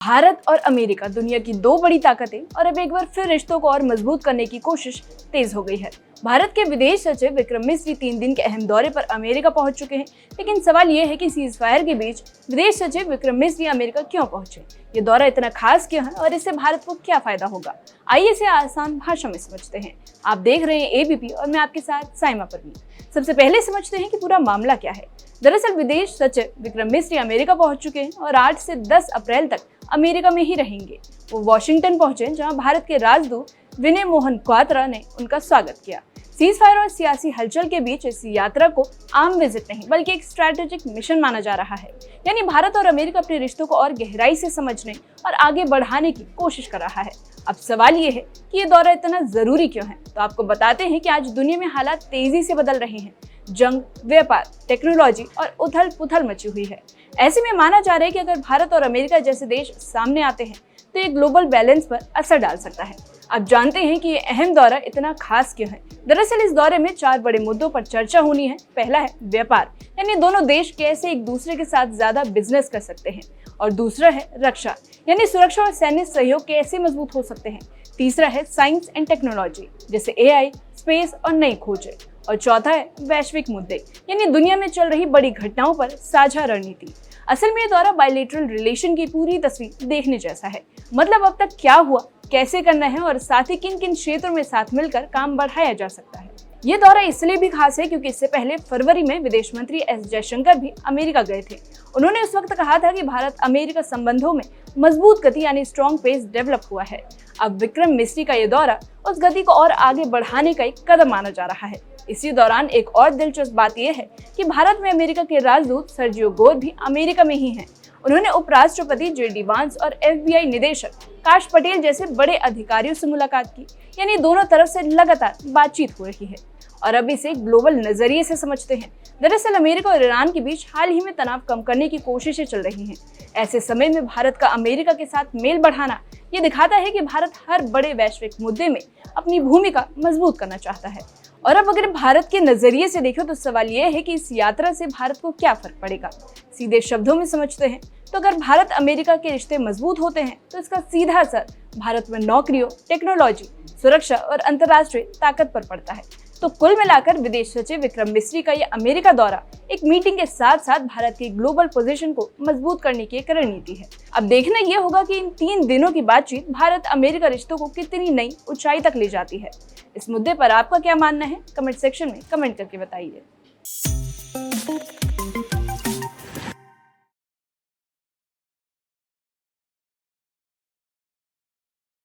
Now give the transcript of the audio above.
भारत और अमेरिका दुनिया की दो बड़ी ताकतें और अब एक बार फिर रिश्तों को और मजबूत करने की कोशिश तेज हो गई है। भारत के विदेश सचिव विक्रम मिस्री 3 दिन के अहम दौरे पर अमेरिका पहुंच चुके हैं, लेकिन सवाल ये है कि सीज फायर के बीच विदेश सचिव विक्रम मिस्री अमेरिका क्यों पहुंचे, ये दौरा इतना खास क्यों है और इससे भारत को क्या फायदा होगा। आइए इसे आसान भाषा में समझते हैं। आप देख रहे हैं एबीपी और मैं आपके साथ साइमा परवीन। सबसे पहले समझते हैं कि पूरा मामला क्या है। दरअसल विदेश सचिव विक्रम मिस्री अमेरिका पहुंच चुके हैं और 8 से 10 अप्रैल तक अमेरिका में ही रहेंगे। वो वॉशिंगटन पहुंचे, जहां भारत के राजदूत विनय मोहन क्वात्रा ने उनका स्वागत किया। सीज फायर और सियासी हलचल के बीच इस यात्रा को आम विजिट नहीं बल्कि एक स्ट्रैटेजिक मिशन माना जा रहा है। यानी भारत और अमेरिका अपने रिश्तों को और गहराई से समझने और आगे बढ़ाने की कोशिश कर रहा है। अब सवाल ये है कि ये दौरा इतना जरूरी क्यों है। तो आपको बताते हैं कि आज दुनिया में हालात तेजी से बदल रहे हैं। जंग, व्यापार, टेक्नोलॉजी और उथल पुथल मची हुई है। ऐसे में माना जा रहा है कि अगर भारत और अमेरिका जैसे देश सामने आते हैं तो ये ग्लोबल बैलेंस पर असर डाल सकता है। अब जानते हैं कि ये अहम दौरा इतना खास क्यों है। दरअसल इस दौरे में 4 बड़े मुद्दों पर चर्चा होनी है। पहला है व्यापार, यानी दोनों देश कैसे एक दूसरे के साथ ज्यादा बिजनेस कर सकते हैं, और दूसरा है रक्षा, यानी सुरक्षा और सैन्य सहयोग कैसे मजबूत हो सकते हैं। तीसरा है साइंस एंड टेक्नोलॉजी, जैसे एआई, स्पेस और नई खोजें, और चौथा है वैश्विक मुद्दे, यानी दुनिया में चल रही बड़ी घटनाओं पर साझा रणनीति। असल में ये दौरा बायलैटरल रिलेशन की पूरी तस्वीर देखने जैसा है। मतलब अब तक क्या हुआ, कैसे करना है और साथ ही किन किन क्षेत्रों में साथ मिलकर काम बढ़ाया जा सकता है। ये दौरा इसलिए भी खास है क्योंकि इससे पहले फरवरी में विदेश मंत्री एस जयशंकर भी अमेरिका गए थे। उन्होंने उस वक्त कहा था कि भारत अमेरिका संबंधों में मजबूत गति यानी स्ट्रॉन्ग पेस डेवलप हुआ है। अब विक्रम मिस्री का ये दौरा उस गति को और आगे बढ़ाने का एक कदम माना जा रहा है। इसी दौरान एक और दिलचस्प बात यह है कि भारत में अमेरिका के राजदूत सर्जियो गोर भी अमेरिका में ही हैं। उन्होंने उपराष्ट्रपति जेडी वांस और एफबीआई निदेशक काश पटेल जैसे बड़े अधिकारियों से मुलाकात की। यानी दोनों तरफ से लगातार बातचीत हो रही है। और अब इसे ग्लोबल नजरिए से समझते हैं। दरअसल अमेरिका और ईरान के बीच हाल ही में तनाव कम करने की कोशिशें चल रही हैं। ऐसे समय में भारत का अमेरिका के साथ मेल बढ़ाना ये दिखाता है कि भारत हर बड़े वैश्विक मुद्दे में अपनी भूमिका मजबूत करना चाहता है। और अब अगर भारत के नजरिए से देखें तो सवाल यह है कि इस यात्रा से भारत को क्या फर्क पड़ेगा। सीधे शब्दों में समझते हैं तो अगर भारत अमेरिका के रिश्ते मजबूत होते हैं तो इसका सीधा असर भारत में नौकरियों, टेक्नोलॉजी, सुरक्षा और अंतर्राष्ट्रीय ताकत पर पड़ता है। तो कुल मिलाकर विदेश सचिव विक्रम मिस्री का ये अमेरिका दौरा एक मीटिंग के साथ साथ भारत की ग्लोबल पोजीशन को मजबूत करने की एक रणनीति है। अब देखना ये होगा कि इन 3 दिनों की बातचीत भारत अमेरिका रिश्तों को कितनी नई ऊंचाई तक ले जाती है। इस मुद्दे पर आपका क्या मानना है, कमेंट सेक्शन में कमेंट करके बताइए।